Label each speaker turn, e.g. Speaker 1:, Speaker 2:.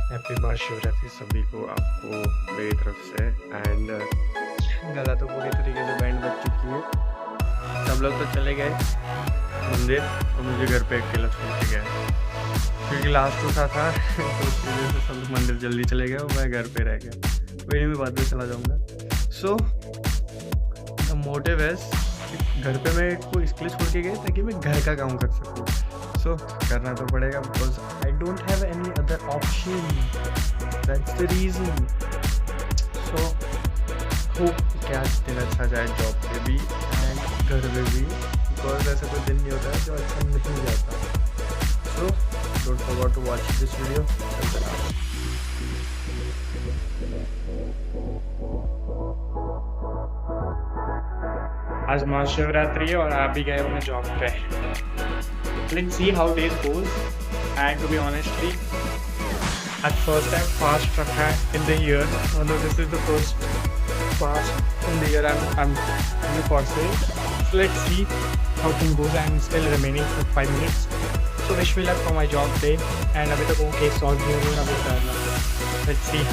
Speaker 1: Happy Mahashivratri सभी को, आपको मेरी तरफ से। एंड गला तो पूरी तरीके से बैंड बज चुकी है। सब लोग तो चले गए मंदिर और मुझे घर पे अकेला छोड़ के गए, क्योंकि लास्ट उठा था तो उसकी वजह से सब लोग मंदिर जल्दी चले गए और मैं घर पे रह गया। वही मैं बाद में चला जाऊँगा। सो द मोटिव इज, घर पे मैं को इसलिए छोड़ के गए ताकि मैं घर का काम कर सकूँ। सो करना तो पड़ेगा, because I don't have any other option, that's the reason. So hope कि आज दिन अच्छा जाए जॉब पे भी एंड घर पे भी, बिकॉज ऐसा कोई दिन नहीं होता है जो अच्छा नहीं जाता। So don't forget to watch this video. आज महाशिवरात्रि है और आप भी गए अपने जॉब पे। Let's see how days goes. And to be honestly, at first time fast रखा है in the year, although this is the first fast in the year I'm in the course. So let's see how things goes. I'm still remaining for 5 minutes. So wish me luck for my job day. And अभी तक वो case solve नहीं हो रहा, अभी करना। Let's see.